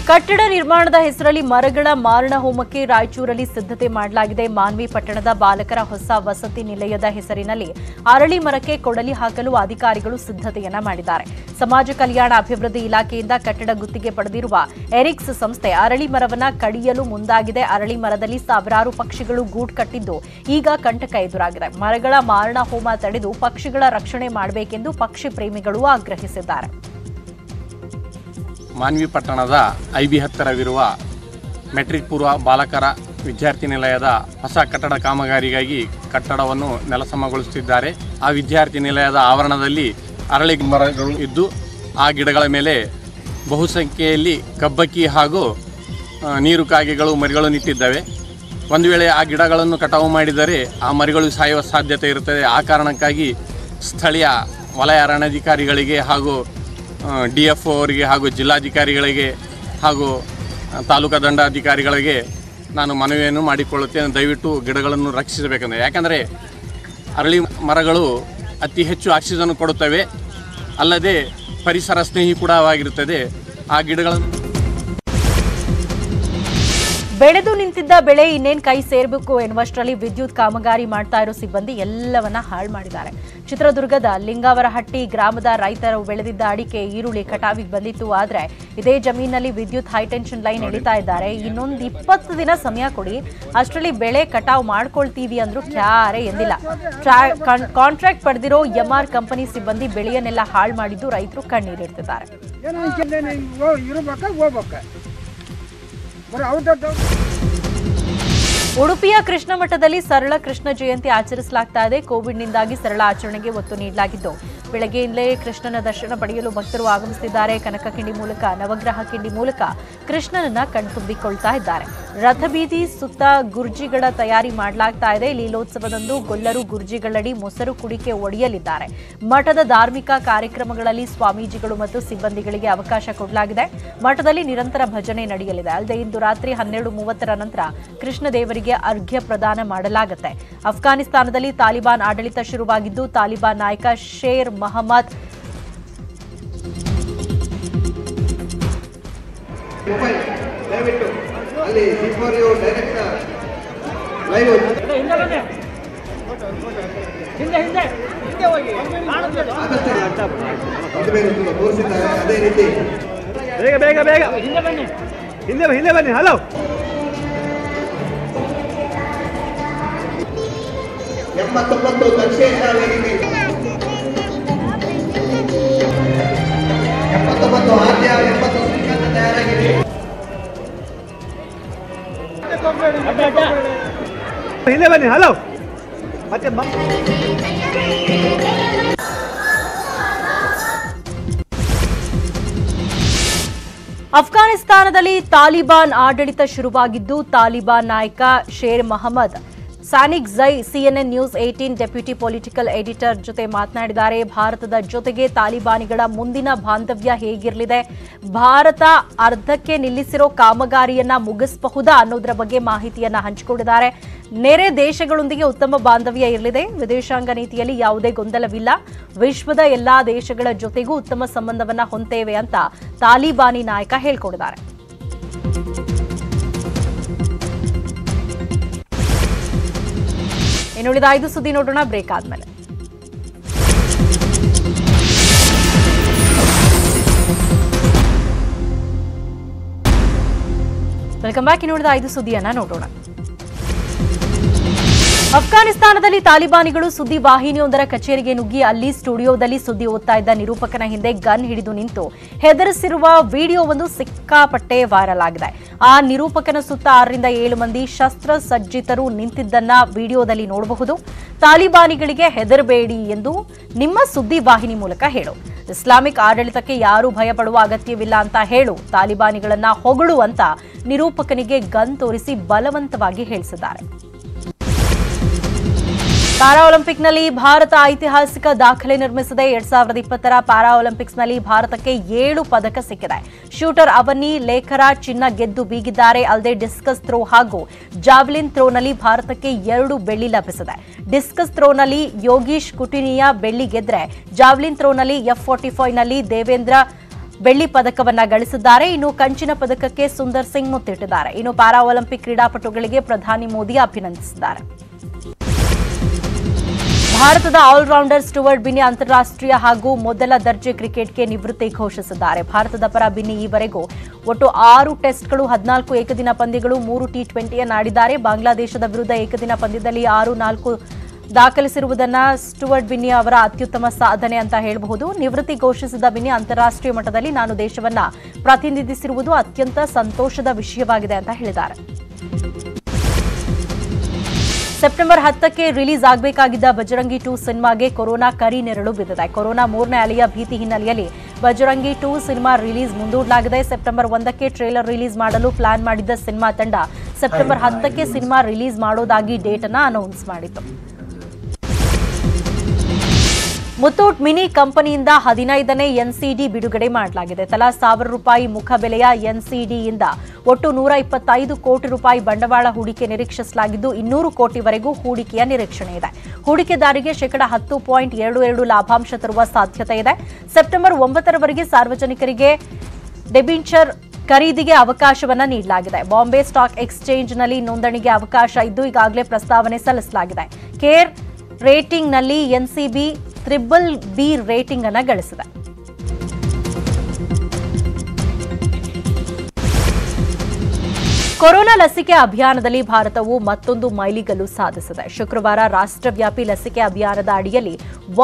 ಕಟ್ಟಡ ನಿರ್ಮಾಣದ ಹೆಸರಲ್ಲಿ ಮರಗಳ ಮಾರಣ ಹೋಮಕ್ಕೆ ರಾಯಚೂರಲ್ಲಿ ಸಿದ್ಧತೆ ಮಾಡಲಾಗಿದೆ. ಮಾನ್ವಿ ಪಟ್ಟಣದ ಬಾಲಕರ ಹೊಸ ವಸತಿ ನಿಲಯದ ಹೆಸರಿನಲ್ಲಿ ಅರಳಿ ಮರಕ್ಕೆ ಕೊಡಲಿ ಹಾಕಲು ಅಧಿಕಾರಿಗಳು ಸಿದ್ಧತೆಯನ್ನ ಮಾಡಿದ್ದಾರೆ. ಸಮಾಜ ಕಲ್ಯಾಣ ಅಭಿವೃದ್ಧಿ ಇಲಾಖೆಯಿಂದ ಕಟ್ಟಡ ಗುತ್ತಿಗೆ ಪಡೆದಿರುವ ಎರಿಕ್ಸ್ ಸಂಸ್ಥೆ ಅರಳಿ ಮರವನ್ನ ಕಡಿಯಲು ಮುಂದಾಗಿದೆ. ಅರಳಿ ಮರದಲ್ಲಿ ಸಾವಿರಾರು ಪಕ್ಷಿಗಳು ಗೂಡು ಕಟ್ಟಿದ್ದು ಈಗ ಕಂಟಕ ಎದುರಾಗಿದೆ. ಮರಗಳ ಮಾರಣ ಹೋಮ ತಡೆದು ಪಕ್ಷಿಗಳ ರಕ್ಷಣೆ ಮಾಡಬೇಕೆಂದು ಪಕ್ಷಿ ಪ್ರೇಮಿಗಳು ಆಗ್ರಹಿಸಿದ್ದಾರೆ. ಮಾನ್ವಿ ಪಟ್ಟಣದ ಐಬಿ ಹತ್ತಿರವಿರುವ ಮೆಟ್ರಿಕ್ ಪೂರ್ವ ಬಾಲಕರ ವಿದ್ಯಾರ್ಥಿ ನಿಲಯದ ಹೊಸ ಕಟ್ಟಡ ಕಾಮಗಾರಿಗಾಗಿ ಕಟ್ಟಡವನ್ನು ನೆಲಸಮಗೊಳಿಸುತ್ತಿದ್ದಾರೆ. ಆ ವಿದ್ಯಾರ್ಥಿ ನಿಲಯದ ಆವರಣದಲ್ಲಿ ಅರಳಿ ಮರಗಳು ಇದ್ದು ಆ ಗಿಡಗಳ ಮೇಲೆ ಬಹುಸಂಖ್ಯೆಯಲ್ಲಿ ಕಬ್ಬಕ್ಕಿ ಹಾಗೂ ನೀರು ಕಾಗೆಗಳು ಮರಿಗಳು ನಿಂತಿದ್ದಾವೆ. ಒಂದು ವೇಳೆ ಆ ಗಿಡಗಳನ್ನು ಕಟಾವು ಮಾಡಿದರೆ ಆ ಮರಿಗಳು ಸಾಯುವ ಸಾಧ್ಯತೆ ಇರುತ್ತದೆ. ಆ ಕಾರಣಕ್ಕಾಗಿ ಸ್ಥಳೀಯ ವಲಯ ಅರಣ್ಯಾಧಿಕಾರಿಗಳಿಗೆ ಹಾಗೂ DFO ಅವರಿಗೆ ಹಾಗೂ ಜಿಲ್ಲಾಧಿಕಾರಿಗಳಿಗೆ ಹಾಗೂ ತಾಲೂಕಾ ದಂಡಾಧಿಕಾರಿಗಳಿಗೆ ನಾನು ಮನವಿಯನ್ನು ಮಾಡಿಕೊಳ್ಳುತ್ತೇನೆ. ದಯವಿಟ್ಟು ಗಿಡಗಳನ್ನು ರಕ್ಷಿಸಬೇಕೆಂದರೆ, ಯಾಕಂದರೆ ಅರಳಿ ಮರಗಳು ಅತಿ ಹೆಚ್ಚು ಆಕ್ಸಿಜನ್ ಕೊಡುತ್ತವೆ, ಅಲ್ಲದೆ ಪರಿಸರ ಸ್ನೇಹಿ ಕೂಡ ಆಗಿರುತ್ತದೆ. ಆ ಗಿಡಗಳನ್ನು ಬೆಳೆದು ನಿಂತಿದ್ದ ಬೆಳೆ ಇನ್ನೇನು ಕೈ ಸೇರಬೇಕು ಎನ್ನುವಷ್ಟರಲ್ಲಿ ವಿದ್ಯುತ್ ಕಾಮಗಾರಿ ಮಾಡ್ತಾ ಇರೋ ಸಿಬ್ಬಂದಿ ಎಲ್ಲವನ್ನ ಹಾಳು ಮಾಡಿದ್ದಾರೆ. ಚಿತ್ರದುರ್ಗದ ಲಿಂಗಾವರಹಟ್ಟಿ ಗ್ರಾಮದ ರೈತರು ಬೆಳೆದಿದ್ದ ಅಡಿಕೆ ಈರುಳ್ಳಿ ಕಟಾವಿಗೆ ಬಂದಿತ್ತು. ಆದ್ರೆ ಇದೇ ಜಮೀನಲ್ಲಿ ವಿದ್ಯುತ್ ಹೈಟೆನ್ಷನ್ ಲೈನ್ ಎಳಿತಾ ಇದ್ದಾರೆ. ಇನ್ನೊಂದು 20 ದಿನ ಸಮಯ ಕೊಡಿ, ಅಷ್ಟರಲ್ಲಿ ಬೆಳೆ ಕಟಾವು ಮಾಡ್ಕೊಳ್ತೀವಿ ಅಂದ್ರೂ ಕ್ಯಾರೆ ಎಂದಿಲ್ಲ. ಕಾಂಟ್ರಾಕ್ಟ್ ಪಡೆದಿರೋ MR ಕಂಪನಿ ಸಿಬ್ಬಂದಿ ಬೆಳೆಯನ್ನೆಲ್ಲ ಹಾಳು ಮಾಡಿದ್ದು ರೈತರು ಕಣ್ಣೀರಿಡ್ತಿದ್ದಾರೆ. ಉಡುಪಿಯ ಕೃಷ್ಣ ಮಠದಲ್ಲಿ ಸರಳ ಕೃಷ್ಣ ಜಯಂತಿ ಆಚರಿಸಲಾಗ್ತಾ ಇದೆ. ಕೋವಿಡ್ನಿಂದಾಗಿ ಸರಳ ಆಚರಣೆಗೆ ಒತ್ತು ನೀಡಲಾಗಿದ್ದು ಬೆಳಗ್ಗೆಯಿಂದಲೇ ಕೃಷ್ಣನ ದರ್ಶನ ಪಡೆಯಲು ಭಕ್ತರು ಆಗಮಿಸುತ್ತಿದ್ದಾರೆ. ಕನಕ ಕಿಂಡಿ ಮೂಲಕ, ನವಗ್ರಹ ಕಿಂಡಿ ಮೂಲಕ ಕೃಷ್ಣನನ್ನ ಕಣ್ತುಂಬಿಕೊಳ್ತಾ ಇದ್ದಾರೆ. ರಥಬೀದಿ ಸುತ್ತ ಗುರ್ಜಿಗಳ ತಯಾರಿ ಮಾಡಲಾಗ್ತಾ ಇದೆ. ಲೀಲೋತ್ಸವದಂದು ಗೊಲ್ಲರು ಗುರ್ಜಿಗಳಡಿ ಮೊಸರು ಕುಡಿಕೆ ಒಡೆಯಲಿದ್ದಾರೆ. ಮಠದ ಧಾರ್ಮಿಕ ಕಾರ್ಯಕ್ರಮಗಳಲ್ಲಿ ಸ್ವಾಮೀಜಿಗಳು ಮತ್ತು ಸಿಬ್ಬಂದಿಗಳಿಗೆ ಅವಕಾಶ ಕೊಡಲಾಗಿದೆ. ಮಠದಲ್ಲಿ ನಿರಂತರ ಭಜನೆ ನಡೆಯಲಿದೆ. ಅಲ್ಲದೆ ಇಂದು ರಾತ್ರಿ 12:30 ನಂತರ ಕೃಷ್ಣ ದೇವರಿಗೆ ಅರ್ಘ್ಯ ಪ್ರದಾನ ಮಾಡಲಾಗುತ್ತೆ. ಅಫ್ಘಾನಿಸ್ತಾನದಲ್ಲಿ ತಾಲಿಬಾನ್ ಆಡಳಿತ ಶುರುವಾಗಿದ್ದು ತಾಲಿಬಾನ್ ನಾಯಕ ಶೇರ್ ಮೊಹಮ್ಮದ್ ಹಿಂದೆ ಬನ್ನಿ. ಹಲೋ, ಹಿಂದೆ ಬನ್ನಿ. ಹಲೋ, ಮತ್ತೆ ಅಫ್ಘಾನಿಸ್ತಾನದಲ್ಲಿ ತಾಲಿಬಾನ್ ಆಡಳಿತ ಶುರುವಾಗಿದ್ದು ತಾಲಿಬಾನ್ ನಾಯಕ Sher Mohammad Stanikzai CNN News 18 deputy political editor ಜೊತೆ ಮಾತನಾಡಿದ್ದಾರೆ. ಭಾರತದ ಜೊತೆಗೆ ತಾಲಿಬಾನಿಗಳ ಮುಂದಿನ ಬಾಂಧವ್ಯ ಹೇಗಿರಲಿದೆ, ಭಾರತ ಅರ್ಧಕ್ಕೆ ನಿಲ್ಲಿಸಿರೋ ಕಾಮಗಾರಿಯನ್ನ ಮುಗಿಸಬಹುದಾ ಅನ್ನೋದರ ಬಗ್ಗೆ ಮಾಹಿತಿಯನ್ನ ಹಂಚಿಕೊಂಡಿದ್ದಾರೆ. ನೆರೆ ದೇಶಗಳೊಂದಿಗೆ ಉತ್ತಮ ಬಾಂಧವ್ಯ ಇರಲಿದೆ. ವಿದೇಶಾಂಗ ನೀತಿಯಲ್ಲಿ ಯಾವುದೇ ಗೊಂದಲವಿಲ್ಲ. ವಿಶ್ವದ ಎಲ್ಲಾ ದೇಶಗಳ ಜೊತೆಗೂ ಉತ್ತಮ ಸಂಬಂಧವನ್ನ ಹೊಂದೇವೆ ಅಂತ ತಾಲಿಬಾನಿ ನಾಯಕ ಹೇಳಿಕೊಂಡಿದ್ದಾರೆ. ಇನ್ನುಳಿದ 5 ಸುದ್ದಿ ನೋಡೋಣ ಬ್ರೇಕ್ ಆದ್ಮೇಲೆ. Welcome back. ಇನ್ನುಳಿದ 5 ಸುದ್ದಿಯನ್ನ ನೋಡೋಣ. ಅಫ್ಘಾನಿಸ್ತಾನದಲ್ಲಿ ತಾಲಿಬಾನಿಗಳು ಸುದ್ದಿ ವಾಹಿನಿಯೊಂದರ ಕಚೇರಿಗೆ ನುಗ್ಗಿ ಅಲ್ಲಿ ಸ್ಟುಡಿಯೋದಲ್ಲಿ ಸುದ್ದಿ ಓದ್ತಾ ಇದ್ದ ನಿರೂಪಕನ ಹಿಂದೆ ಗನ್ ಹಿಡಿದು ನಿಂತು ಹೆದರಿಸಿರುವ ವಿಡಿಯೋವೊಂದು ಸಿಕ್ಕಾಪಟ್ಟೆ ವೈರಲ್ ಆಗಿದೆ. ಆ ನಿರೂಪಕನ ಸುತ್ತ 6ರಿಂದ 7 ಮಂದಿ ಶಸ್ತ್ರಸಜ್ಜಿತರು ನಿಂತಿದ್ದನ್ನ ವಿಡಿಯೋದಲ್ಲಿ ನೋಡಬಹುದು. ತಾಲಿಬಾನಿಗಳಿಗೆ ಹೆದರಬೇಡಿ ಎಂದು ನಿಮ್ಮ ಸುದ್ದಿ ವಾಹಿನಿ ಮೂಲಕ ಹೇಳು, ಇಸ್ಲಾಮಿಕ್ ಆಡಳಿತಕ್ಕೆ ಯಾರೂ ಭಯಪಡುವ ಅಗತ್ಯವಿಲ್ಲ ಅಂತ ಹೇಳು, ತಾಲಿಬಾನಿಗಳನ್ನ ಹೊಗಳು ಅಂತ ನಿರೂಪಕನಿಗೆ ಗನ್ ತೋರಿಸಿ ಬಲವಂತವಾಗಿ ಹೇಳಿಸಿದ್ದಾರೆ. ಪ್ಯಾರಾಒಲಿಂಪಿಕ್ನಲ್ಲಿ ಭಾರತ ಐತಿಹಾಸಿಕ ದಾಖಲೆ ನಿರ್ಮಿಸಿದೆ. 2020ರ ಪ್ಯಾರಾಒಲಿಂಪಿಕ್ಸ್ನಲ್ಲಿ ಭಾರತಕ್ಕೆ 7 ಪದಕ ಸಿಕ್ಕಿದೆ. ಶೂಟರ್ ಅವನಿ ಲೇಖರ ಚಿನ್ನ ಗೆದ್ದು ಬೀಗಿದ್ದಾರೆ. ಅಲ್ಲದೆ ಡಿಸ್ಕಸ್ ಥ್ರೋ ಹಾಗೂ ಜಾವ್ಲಿನ್ ಥ್ರೋನಲ್ಲಿ ಭಾರತಕ್ಕೆ 2 ಬೆಳ್ಳಿ ಲಭಿಸಿದೆ. ಡಿಸ್ಕಸ್ ಥ್ರೋನಲ್ಲಿ ಯೋಗೀಶ್ ಕುಟಿನಿಯಾ ಬೆಳ್ಳಿ ಗೆದ್ರೆ, ಜಾವ್ಲಿನ್ ಥ್ರೋನಲ್ಲಿ F45ನಲ್ಲಿ ದೇವೇಂದ್ರ ಬೆಳ್ಳಿ ಪದಕವನ್ನ ಗಳಿಸಿದ್ದಾರೆ. ಇನ್ನು ಕಂಚಿನ ಪದಕಕ್ಕೆ ಸುಂದರ್ ಸಿಂಗ್ ಮುತ್ತಿಟ್ಟಿದ್ದಾರೆ. ಇನ್ನು ಪ್ಯಾರಾಒಲಿಂಪಿಕ್ ಕ್ರೀಡಾಪಟುಗಳಿಗೆ ಪ್ರಧಾನಿ ಮೋದಿ ಅಭಿನಂದಿಸಿದ್ದಾರೆ. ಭಾರತದ ಆಲ್ರೌಂಡರ್ ಸ್ಟುವರ್ಟ್ ಬಿನ್ನಿ ಅಂತಾರಾಷ್ಟ್ರೀಯ ಹಾಗೂ ಮೊದಲ ದರ್ಜೆ ಕ್ರಿಕೆಟ್ಗೆ ನಿವೃತ್ತಿ ಘೋಷಿಸಿದ್ದಾರೆ. ಭಾರತದ ಪರ ಬಿನ್ನಿ ಈವರೆಗೂ ಒಟ್ಟು 6 ಟೆಸ್ಟ್ಗಳು, 14 ಏಕದಿನ ಪಂದ್ಯಗಳು, 3 T20 ಆಡಿದ್ದಾರೆ. ಬಾಂಗ್ಲಾದೇಶದ ವಿರುದ್ಧ ಏಕದಿನ ಪಂದ್ಯದಲ್ಲಿ 6-4 ದಾಖಲಿಸಿರುವುದನ್ನು ಸ್ಟುವರ್ಟ್ ಬಿನ್ನಿ ಅವರ ಅತ್ಯುತ್ತಮ ಸಾಧನೆ ಅಂತ ಹೇಳಬಹುದು. ನಿವೃತ್ತಿ ಘೋಷಿಸಿದ ಬಿನ್ನಿ, ಅಂತಾರಾಷ್ಟ್ರೀಯ ಮಟ್ಟದಲ್ಲಿ ನಾನು ದೇಶವನ್ನ ಪ್ರತಿನಿಧಿಸಿರುವುದು ಅತ್ಯಂತ ಸಂತೋಷದ ವಿಷಯವಾಗಿದೆ ಅಂತ ಹೇಳಿದ್ದಾರೆ. ಸೆಪ್ಟೆಂಬರ್ 10ಕ್ಕೆ ರಿಲೀಸ್ ಆಗಬೇಕಾಗಿದ್ದ ಬಜರಂಗಿ 2 ಸಿನಿಮಾಗೆ ಕೊರೋನಾ ಕರಿ ನೆರಳು ಬಿದ್ದಿದೆ. ಕೊರೋನಾ 3ನೇ ಅಲೆಯ ಭೀತಿ ಹಿನ್ನೆಲೆಯಲ್ಲಿ ಬಜರಂಗಿ 2 ಸಿನಿಮಾ ರಿಲೀಸ್ ಮುಂದೂಡಲಾಗಿದೆ. ಸೆಪ್ಟೆಂಬರ್ 1ಕ್ಕೆ ಟ್ರೇಲರ್ ರಿಲೀಸ್ ಮಾಡಲು ಪ್ಲಾನ್ ಮಾಡಿದ್ದ ಸಿನಿಮಾ ತಂಡ ಸೆಪ್ಟೆಂಬರ್ 10ಕ್ಕೆ ಸಿನಿಮಾ ರಿಲೀಸ್ ಮಾಡೋದಾಗಿ ಡೇಟ್ ಅನ್ನು ಅನೌನ್ಸ್ ಮಾಡಿತ್ತು. ಮುತ್ತೂಟ್ ಮಿನಿ ಕಂಪನಿಯಿಂದ 15ನೇ NCD ಬಿಡುಗಡೆ ಮಾಡಲಾಗಿದೆ. ತಲಾ ₹1,000 ಮುಖಬೆಲೆಯ NCDಯಿಂದ ಒಟ್ಟು ₹125 ಕೋಟಿ ಬಂಡವಾಳ ಹೂಡಿಕೆ ನಿರೀಕ್ಷಿಸಲಾಗಿದ್ದು 200 ಕೋಟಿವರೆಗೂ ಹೂಡಿಕೆಯ ನಿರೀಕ್ಷಣೆ ಇದೆ. ಹೂಡಿಕೆದಾರರಿಗೆ %10.22 ಲಾಭಾಂಶ ತರುವ ಸಾಧ್ಯತೆ ಇದೆ. ಸೆಪ್ಟೆಂಬರ್ 9ರವರೆಗೆ ಸಾರ್ವಜನಿಕರಿಗೆ ಡೆಬಿಂಚರ್ ಖರೀದಿಗೆ ಅವಕಾಶವನ್ನ ನೀಡಲಾಗಿದೆ. ಬಾಂಬೆ ಸ್ಟಾಕ್ ಎಕ್ಸ್ಚೇಂಜ್ನಲ್ಲಿ ನೋಂದಣಿಗೆ ಅವಕಾಶ ಇದ್ದು ಈಗಾಗಲೇ ಪ್ರಸ್ತಾವನೆ ಸಲ್ಲಿಸಲಾಗಿದೆ. ಕೇರ್ ರೇಟಿಂಗ್ನಲ್ಲಿ ಎನ್ಸಿಬಿ BBB ರೇಟಿಂಗ್ ಅನ್ನು ಗಳಿಸಿದೆ. ಕೊರೋನಾ ಲಸಿಕೆ ಅಭಿಯಾನದಲ್ಲಿ ಭಾರತವು ಮತ್ತೊಂದು ಮೈಲಿಗಲ್ಲು ಸಾಧಿಸಿದೆ. ಶುಕ್ರವಾರ ರಾಷ್ಟ್ರವ್ಯಾಪಿ ಲಸಿಕೆ ಅಭಿಯಾನದ ಅಡಿಯಲ್ಲಿ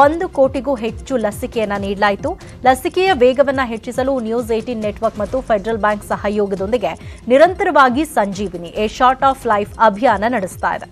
1 ಕೋಟಿಗೂ ಹೆಚ್ಚು ಲಸಿಕೆಯನ್ನು ನೀಡಲಾಯಿತು. ಲಸಿಕೆಯ ವೇಗವನ್ನು ಹೆಚ್ಚಿಸಲು ನ್ಯೂಸ್ 18 ನೆಟ್ವರ್ಕ್ ಮತ್ತು ಫೆಡರಲ್ ಬ್ಯಾಂಕ್ ಸಹಯೋಗದೊಂದಿಗೆ ನಿರಂತರವಾಗಿ ಸಂಜೀವಿನಿ ಎ ಶಾರ್ಟ್ ಆಫ್ ಲೈಫ್ ಅಭಿಯಾನ ನಡೆಸ್ತಾ ಇದೆ.